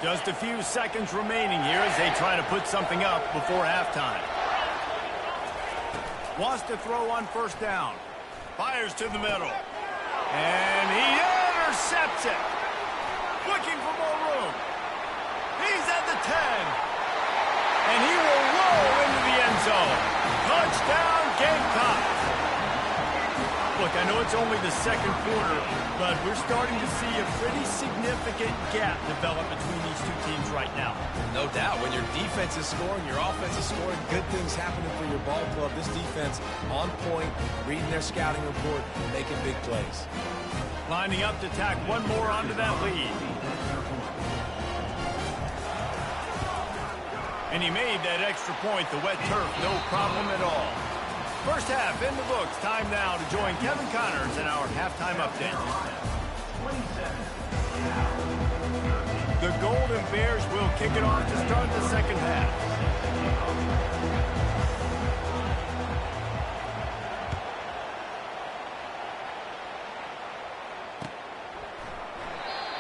Just a few seconds remaining here as they try to put something up before halftime. Wants to throw on first down. Fires to the middle. And he intercepts it. Looking for more room. He's at the 10. And he will roll into the end zone. Touchdown, Gamecocks. Look, I know it's only the second quarter, but we're starting to see a pretty significant gap develop between these two teams right now. No doubt. When your defense is scoring, your offense is scoring, good things happening for your ball club. This defense on point, reading their scouting report, making big plays. Lining up to tack one more onto that lead. And he made that extra point, the wet turf, no problem at all. First half in the books. Time now to join Kevin Connors in our halftime update. The Golden Bears will kick it off to start the second half.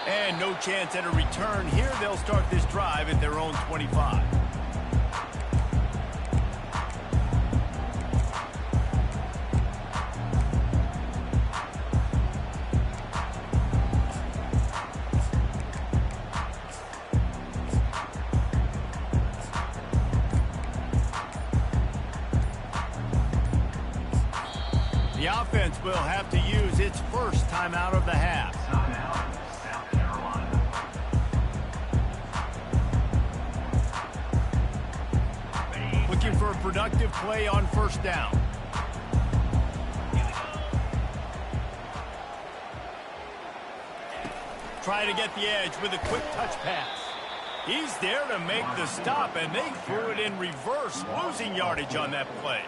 And no chance at a return here. They'll start this drive at their own 25. The offense will have to use its first timeout of the half. South Carolina. Looking for a productive play on first down. Try to get the edge with a quick touch pass. He's there to make the stop, and they threw it in reverse, losing yardage on that play.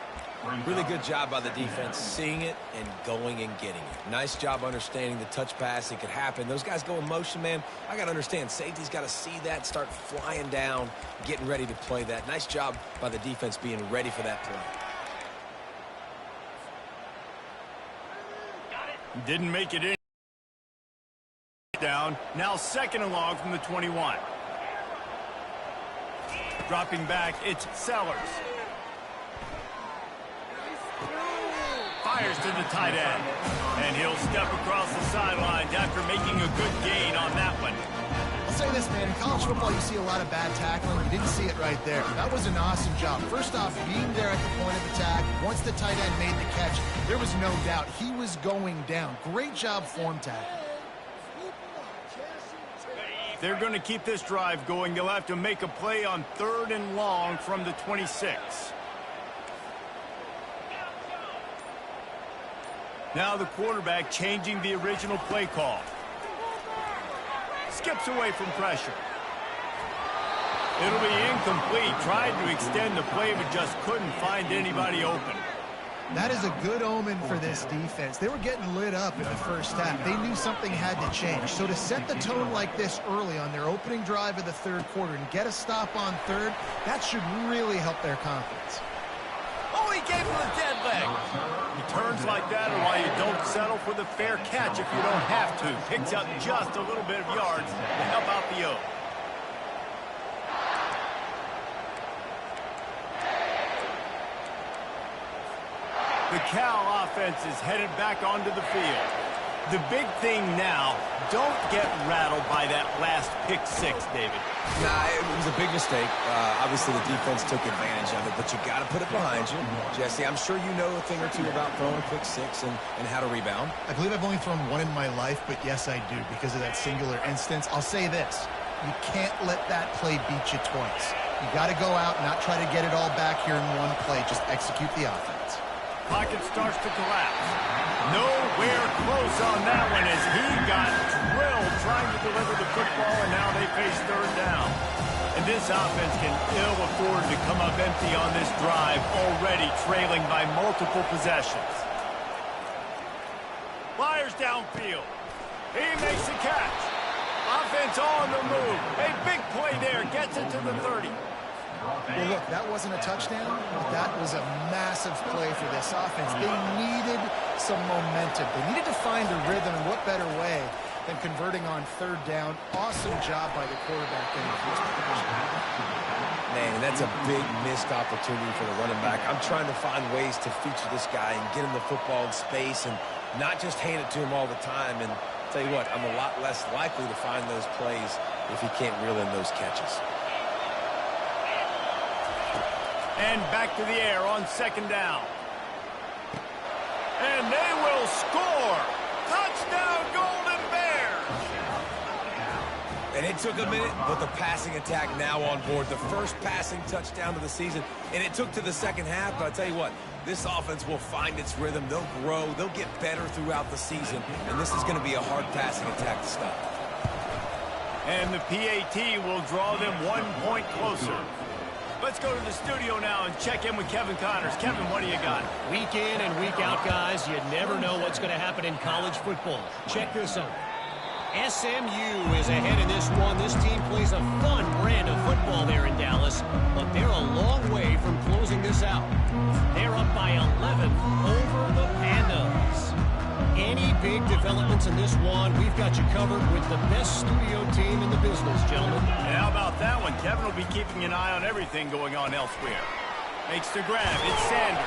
Really good job by the defense, seeing it and going and getting it. Nice job understanding the touch pass. It could happen. Those guys go in motion, man. I got to understand, safety's got to see that, start flying down, getting ready to play that. Nice job by the defense being ready for that play. Didn't make it in. Down. Now second and long from the 21. Dropping back, it's Sellers. Fires to the tight end. And he'll step across the sidelines after making a good gain on that one. I'll say this, man. In college football, you see a lot of bad tackling. You didn't see it right there. That was an awesome job. First off, being there at the point of attack. Once the tight end made the catch, there was no doubt he was going down. Great job form tackling. They're going to keep this drive going. They'll have to make a play on third and long from the 26. Now the quarterback changing the original play call. Skips away from pressure. It'll be incomplete. Tried to extend the play, but just couldn't find anybody open. That is a good omen for this defense. They were getting lit up in the first half. They knew something had to change. So to set the tone like this early on their opening drive of the third quarter and get a stop on third, that should really help their confidence. Oh, he gave him a dead leg. He turns like that, or why you don't settle for the fair catch if you don't have to. Picks up just a little bit of yards to help out the O. The Cal offense is headed back onto the field. The big thing now, don't get rattled by that last pick six, David. Nah, it was a big mistake. Obviously, the defense took advantage of it, but you got to put it behind you. Jesse, I'm sure you know a thing or two about throwing a pick six and how to rebound. I believe I've only thrown one in my life, but yes, I do because of that singular instance. I'll say this. You can't let that play beat you twice. You got to go out and not try to get it all back here in one play. Just execute the offense. Pocket starts to collapse. Nowhere close on that one as he got drilled trying to deliver the football, and now they face third down. And this offense can ill afford to come up empty on this drive, already trailing by multiple possessions. Fires downfield. He makes a catch. Offense on the move. A big play there. Gets it to the 30. Well, look, that wasn't a touchdown, but that was a massive play for this offense. They needed some momentum. They needed to find a rhythm, and what better way than converting on third down. Awesome job by the quarterback getting to his position. Man, that's a big missed opportunity for the running back. I'm trying to find ways to feature this guy and get him the football in space and not just hand it to him all the time. And tell you what, I'm a lot less likely to find those plays if he can't reel in those catches. And back to the air on second down. And they will score. Touchdown, Golden Bears. And it took a minute, but the passing attack now on board. The first passing touchdown of the season. And it took to the second half, but I'll tell you what, this offense will find its rhythm. They'll grow. They'll get better throughout the season. And this is going to be a hard passing attack to stop. And the PAT will draw them 1 point closer. Let's go to the studio now and check in with Kevin Connors. Kevin, what do you got? Week in and week out, guys, you never know what's going to happen in college football. Check this out. SMU is ahead in this one. This team plays a fun brand of football there in Dallas, but they're a long way from closing this out. They're up by 11 over the Pandas. Any big developments in this one, we've got you covered with the best studio team in the business, gentlemen. And how about that one? Kevin will be keeping an eye on everything going on elsewhere. Makes the grab. It's Sanders.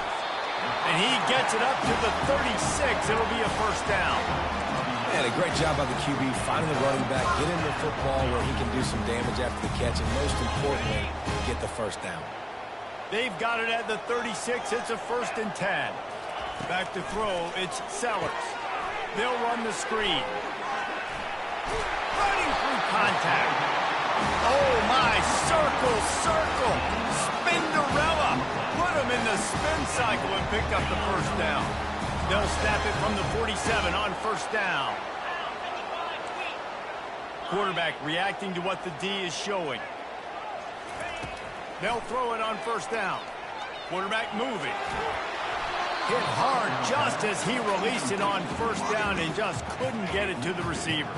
And he gets it up to the 36. It'll be a first down. Man, a great job by the QB, finding the running back, get him the football where he can do some damage after the catch, and most importantly, get the first down. They've got it at the 36. It's a 1st and 10. Back to throw. It's Sellers. They'll run the screen. Running through contact. Oh, my. Circle, circle. Spinderella. Put him in the spin cycle and picked up the first down. They'll snap it from the 47 on first down. Quarterback reacting to what the D is showing. They'll throw it on first down. Quarterback moving. Hit hard just as he released it on first down and just couldn't get it to the receiver.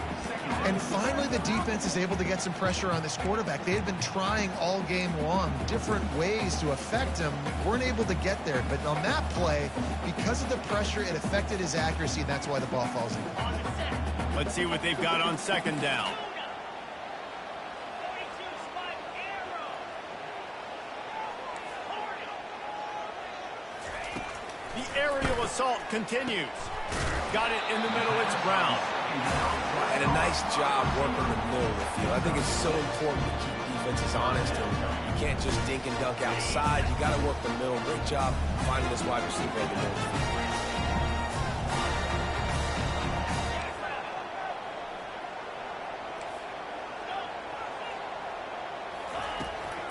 And finally, the defense is able to get some pressure on this quarterback. They had been trying all game long different ways to affect him. Weren't able to get there. But on that play, because of the pressure, it affected his accuracy, and that's why the ball falls in. Let's see what they've got on second down. The aerial assault continues. Got it in the middle. It's Brown. And a nice job working the middle of the field. I think it's so important to keep defenses honest. And you can't just dink and dunk outside. You got to work the middle. Great job finding this wide receiver over the middle.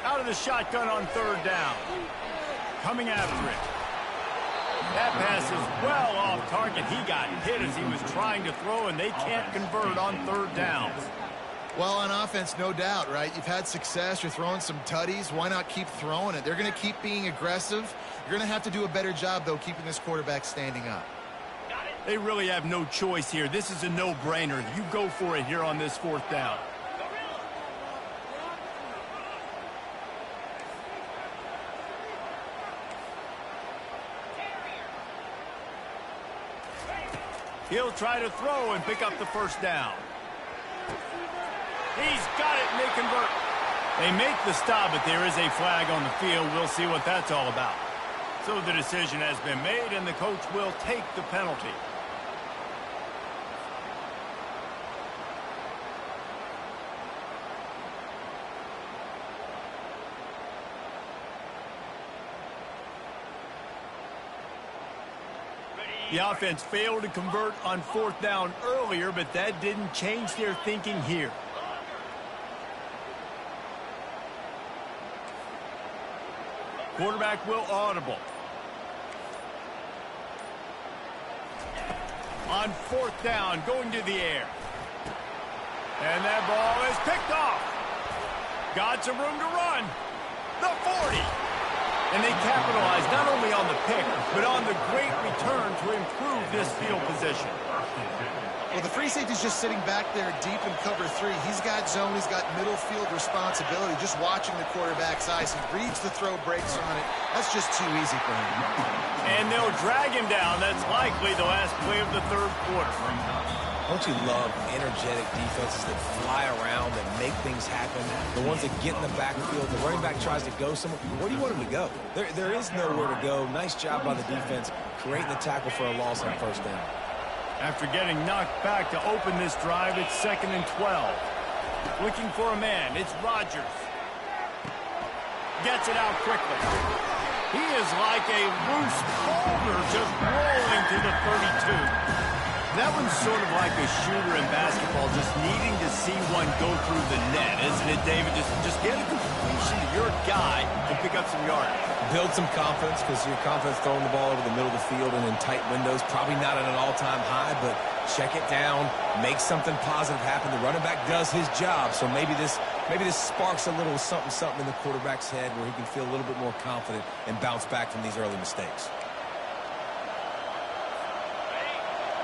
Out of the shotgun on third down. Coming after it. That pass is well off target. He got hit as he was trying to throw, and they can't convert on third downs. Well, on offense, no doubt, right? You've had success. You're throwing some tutties. Why not keep throwing it? They're going to keep being aggressive. You're going to have to do a better job, though, keeping this quarterback standing up. They really have no choice here. This is a no-brainer. You go for it here on this fourth down. He'll try to throw and pick up the first down. He's got it, and they convert. They make the stop, but there is a flag on the field. We'll see what that's all about. So the decision has been made, and the coach will take the penalty. The offense failed to convert on fourth down earlier, but that didn't change their thinking here. Quarterback will audible. On fourth down, going to the air. And that ball is picked off. Got some room to run. The 40. And they capitalize not only on the pick, but on the great return to improve this field position. Well, the free safety's just sitting back there deep in cover three. He's got zone. He's got middle field responsibility. Just watching the quarterback's eyes. He reads the throw, breaks on it. That's just too easy for him. And they'll drag him down. That's likely the last play of the third quarter. Don't you love energetic defenses that fly around and make things happen? The ones that get in the backfield, the running back tries to go somewhere. Where do you want him to go? There is nowhere to go. Nice job by the defense creating the tackle for a loss on first down. After getting knocked back to open this drive, it's 2nd and 12. Looking for a man, it's Rodgers. Gets it out quickly. He is like a loose boulder just rolling to the 32. That one's sort of like a shooter in basketball, just needing to see one go through the net, isn't it, David? Just get a completion to your guy and pick up some yardage. Build some confidence, because your confidence throwing the ball over the middle of the field and in tight windows, probably not at an all-time high, but check it down, make something positive happen. The running back does his job, so maybe this sparks a little something in the quarterback's head where he can feel a little bit more confident and bounce back from these early mistakes.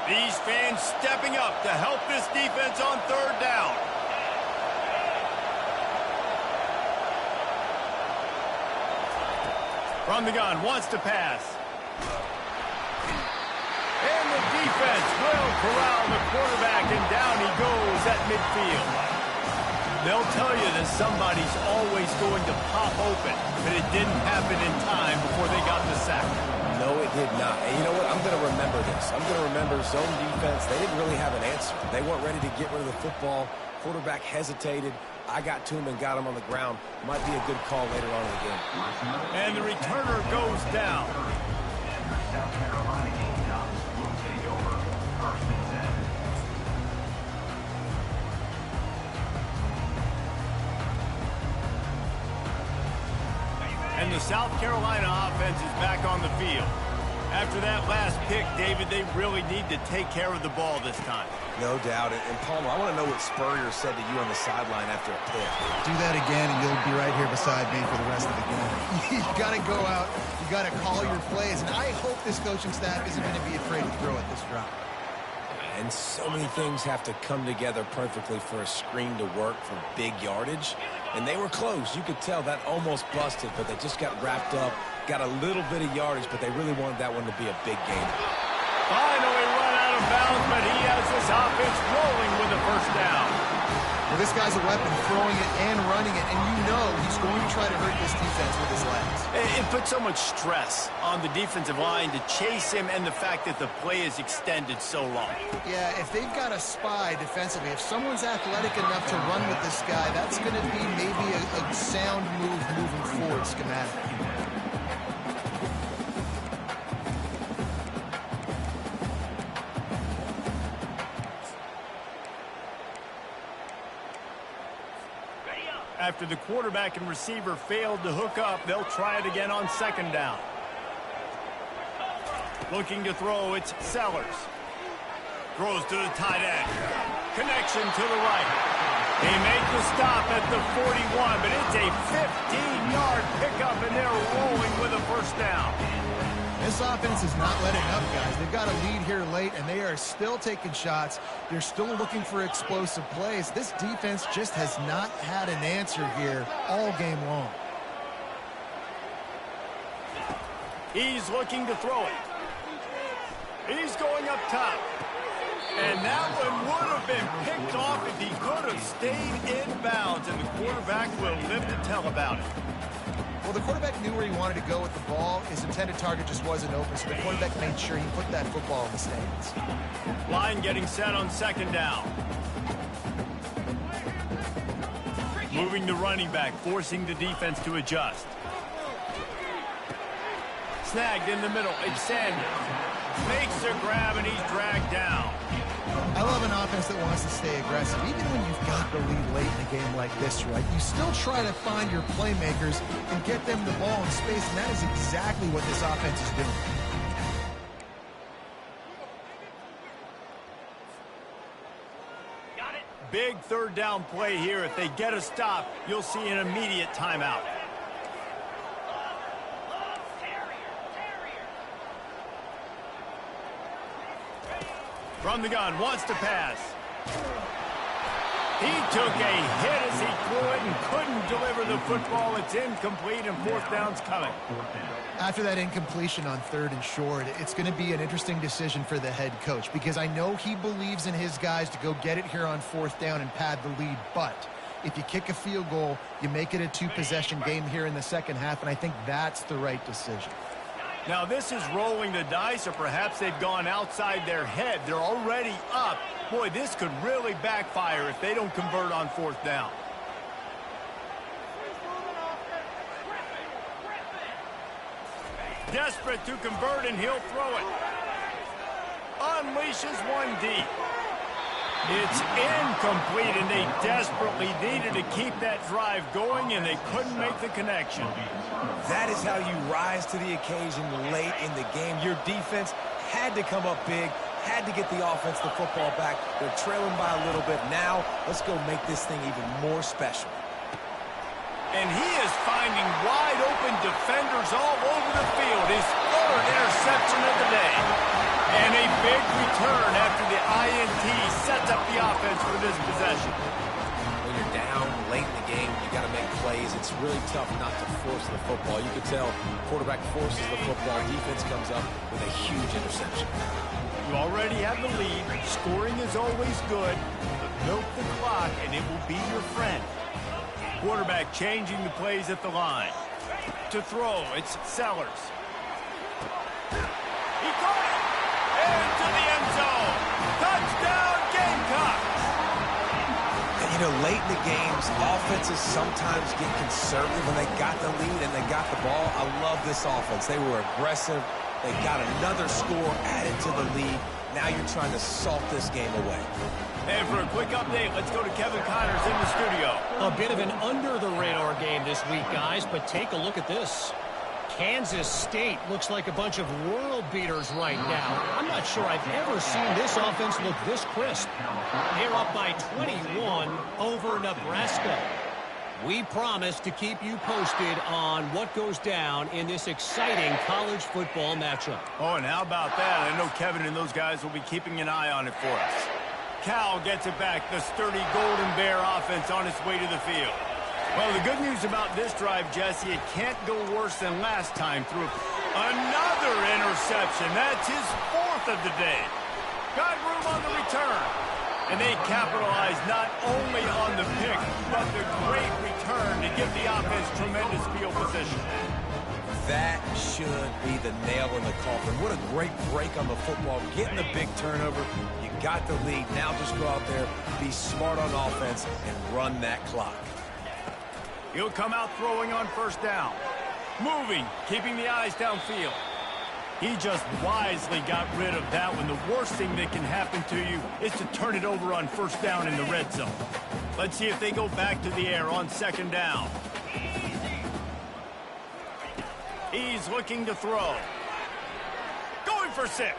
These fans stepping up to help this defense on 3rd down. From the gun, wants to pass. And the defense will corral the quarterback, and down he goes at midfield. They'll tell you that somebody's always going to pop open, but it didn't happen in time before they got the sack. No, it did not. And you know what? I'm going to remember this. I'm going to remember zone defense. They didn't really have an answer. They weren't ready to get rid of the football. Quarterback hesitated. I got to him and got him on the ground. Might be a good call later on in the game. And the returner goes down. South Carolina Gamecocks will take over 1st and 10. And the South Carolina offense is back on the field. After that last pick, David, they really need to take care of the ball this time. No doubt. And Palmer, I want to know what Spurrier said to you on the sideline after a pick. Do that again, and you'll be right here beside me for the rest of the game. You got to go out. You got to call your plays. And I hope this coaching staff isn't going to be afraid to throw at this drop. And so many things have to come together perfectly for a screen to work for big yardage. And they were close. You could tell that almost busted, but they just got wrapped up, got a little bit of yardage, but they really wanted that one to be a big game. Finally run out of bounds, but he has this offense rolling with a 1st down. Well, this guy's a weapon, throwing it and running it, and you know he's going to try to hurt this defense with his legs. It puts so much stress on the defensive line to chase him, and the fact that the play is extended so long. Yeah, if they've got a spy defensively, if someone's athletic enough to run with this guy, that's going to be maybe a sound move moving forward schematically. After the quarterback and receiver failed to hook up, they'll try it again on 2nd down. Looking to throw, it's Sellers. Throws to the tight end. Connection to the right. They make the stop at the 41, but it's a 15-yard pickup, and they're rolling with a 1st down. This offense is not letting up, guys. They've got a lead here late, and they are still taking shots. They're still looking for explosive plays. This defense just has not had an answer here all game long. He's looking to throw it. He's going up top. And that one would have been picked off if he could have stayed in bounds, and the quarterback will live to tell about it. Well, the quarterback knew where he wanted to go with the ball. His intended target just wasn't open, so the quarterback made sure he put that football in the stands. Line getting set on 2nd down. Moving the running back, forcing the defense to adjust. Snagged in the middle, it's Sanders. Makes a grab, and he's dragged down. I love an offense that wants to stay aggressive. Even when you've got the lead late in a game like this, right, you still try to find your playmakers and get them the ball in space, and that is exactly what this offense is doing. Got it. Big 3rd down play here. If they get a stop, you'll see an immediate timeout. From the gun, wants to pass. He took a hit as he threw it and couldn't deliver the football. It's incomplete and fourth down's coming. After that incompletion on 3rd and short, it's going to be an interesting decision for the head coach because I know he believes in his guys to go get it here on 4th down and pad the lead, but if you kick a field goal, you make it a 2-possession game here in the second half, and I think that's the right decision. Now this is rolling the dice, or perhaps they've gone outside their head. They're already up. Boy, this could really backfire if they don't convert on 4th down. Desperate to convert, and he'll throw it. Unleashes one deep. It's incomplete, and they desperately needed to keep that drive going, and they couldn't make the connection. That is how you rise to the occasion late in the game. Your defense had to come up big, had to get the offense the football back. They're trailing by a little bit. Now, let's go make this thing even more special. And he is finding wide-open defenders all over the field. His 3rd interception of the day. And a big return after the INT sets up the offense for this possession. When you're down late in the game, you got to make plays. It's really tough not to force the football. You can tell quarterback forces the football. Defense comes up with a huge interception. You already have the lead. Scoring is always good. But milk the clock, and it will be your friend. Quarterback changing the plays at the line. To throw, it's Sellers. He caught it! Into the end zone! Touchdown, Gamecocks! And, you know, late in the games, offenses sometimes get conservative when they got the lead and they got the ball. I love this offense. They were aggressive. They got another score added to the lead. Now you're trying to salt this game away. And for a quick update, let's go to Kevin Connors in the studio. A bit of an under-the-radar game this week, guys, but take a look at this. Kansas State looks like a bunch of world beaters right now. I'm not sure I've ever seen this offense look this crisp. They're up by 21 over Nebraska. We promise to keep you posted on what goes down in this exciting college football matchup. Oh, and how about that? I know Kevin and those guys will be keeping an eye on it for us. Cal gets it back, the sturdy Golden Bear offense on its way to the field. Well, the good news about this drive, Jesse, it can't go worse than last time through another interception. That's his 4th of the day. Got room on the return. And they capitalize not only on the pick, but the great return to give the offense tremendous field position. That should be the nail in the coffin. What a great break on the football. Getting the big turnover. You got the lead. Now just go out there, be smart on offense, and run that clock. He'll come out throwing on 1st down. Moving, keeping the eyes downfield. He just wisely got rid of that one. The worst thing that can happen to you is to turn it over on 1st down in the red zone. Let's see if they go back to the air on 2nd down. He's looking to throw. Going for 6.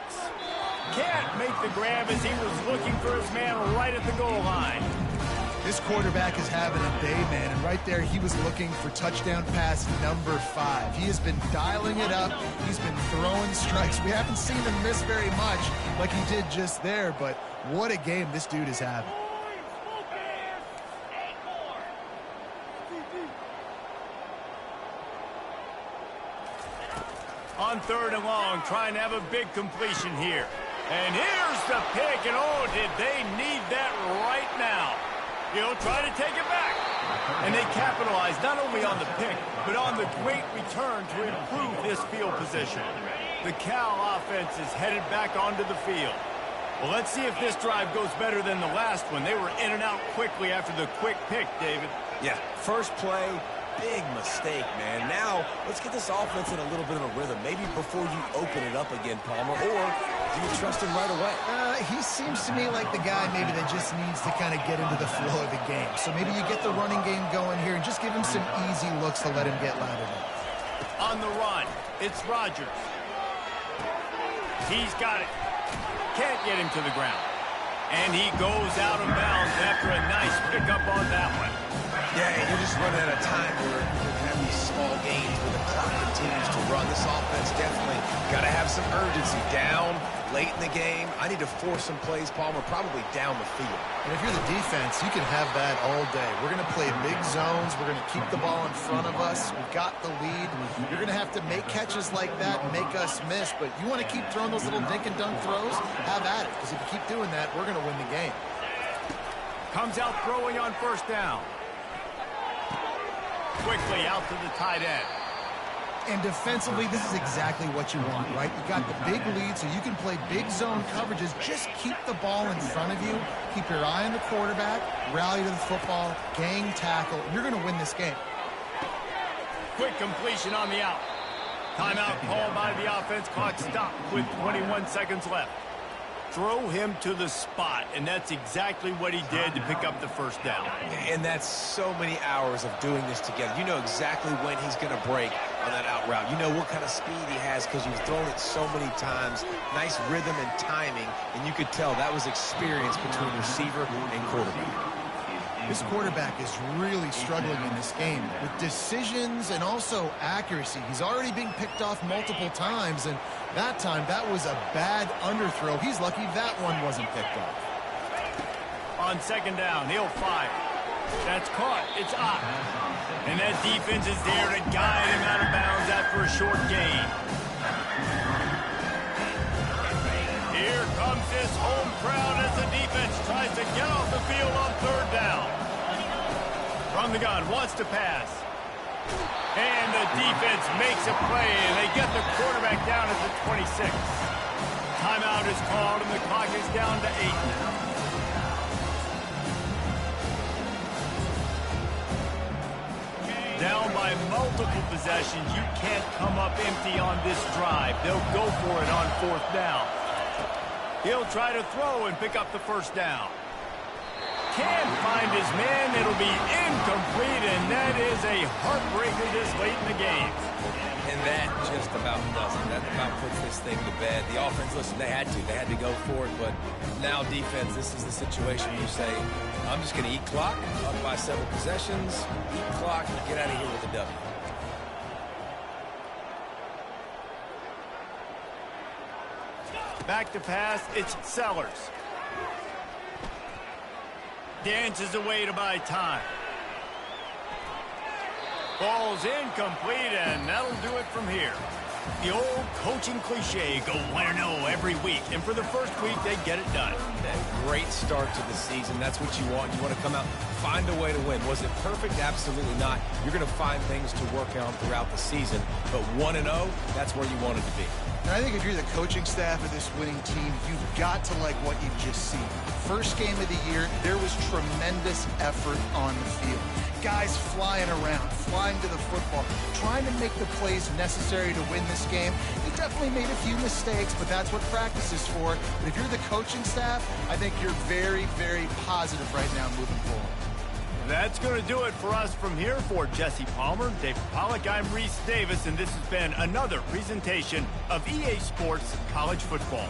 Can't make the grab as he was looking for his man right at the goal line. This quarterback is having a day, man, and right there he was looking for touchdown pass number 5. He has been dialing it up. He's been throwing strikes. We haven't seen him miss very much like he did just there, but what a game this dude is having. On 3rd and long, trying to have a big completion here. And here's the pick, and oh, did they need that right now. He'll try to take it back. And they capitalize not only on the pick, but on the great return to improve this field position. The Cal offense is headed back onto the field. Well, let's see if this drive goes better than the last one. They were in and out quickly after the quick pick, David. Yeah, first play, big mistake, man. Now, let's get this offense in a little bit of a rhythm. Maybe before you open it up again, Palmer, or do you trust him right away? He seems to me like the guy maybe that just needs to kind of get into the flow of the game. So maybe you get the running game going here and just give him some easy looks to let him get louder. On the run, it's Rodgers. He's got it. Can't get him to the ground. And he goes out of bounds after a nice pickup on that one. Yeah, and you're just running out of time where you're going to have these small gains where the clock continues to run. This offense definitely got to have some urgency. Down late in the game, I need to force some plays, Palmer, probably down the field. And if you're the defense, you can have that all day. We're going to play big zones. We're going to keep the ball in front of us. We've got the lead. You're going to have to make catches like that and make us miss. But you want to keep throwing those little dink and dunk throws? Have at it. Because if you keep doing that, we're going to win the game. Comes out throwing on first down. Quickly out to the tight end. And defensively, this is exactly what you want, right? You got the big lead, so you can play big zone coverages. Just keep the ball in front of you. Keep your eye on the quarterback. Rally to the football. Gang tackle. You're going to win this game. Quick completion on the out. Timeout called by the offense. Clock stopped with 21 seconds left. Throw him to the spot, and that's exactly what he did to pick up the first down. And that's so many hours of doing this together. You know exactly when he's going to break on that out route. You know what kind of speed he has because you've thrown it so many times. Nice rhythm and timing, and you could tell that was experience between receiver and quarterback. This quarterback is really struggling in this game with decisions and also accuracy. He's already being picked off multiple times, and that time, that was a bad underthrow. He's lucky that one wasn't picked off. On second down, he'll fire. That's caught. It's up. And that defense is there to guide him out of bounds after a short gain. Here comes this home crowd as the defense tries to get off the field on third down. From the gun, wants to pass. And the defense makes a play, and they get the quarterback down at the 26. Timeout is called, and the clock is down to 8. Down by multiple possessions. You can't come up empty on this drive. They'll go for it on fourth down. He'll try to throw and pick up the first down. Can't find his man. It'll be incomplete, and that is a heartbreaker this late in the game. And that just about does it. That about puts this thing to bed. The offense, listen, they had to go for it, but now defense, this is the situation you say, I'm just going to eat clock, up by several possessions, eat clock, and get out of here with a W. Back to pass, it's Sellers. Dances away to buy time. Ball's incomplete, and that'll do it from here. The old coaching cliche, go 1-0 every week. And for the first week, they get it done. That great start to the season. That's what you want. You want to come out, find a way to win. Was it perfect? Absolutely not. You're going to find things to work on throughout the season. But 1-0, that's where you want it to be. And I think if you're the coaching staff of this winning team, you've got to like what you've just seen. First game of the year, there was tremendous effort on the field. Guys flying around, flying to the football, trying to make the plays necessary to win this game. They definitely made a few mistakes, but that's what practice is for. But if you're the coaching staff, I think you're very, very positive right now moving forward. That's going to do it for us from here. For Jesse Palmer, David Pollack, I'm Reese Davis, and this has been another presentation of EA Sports College Football.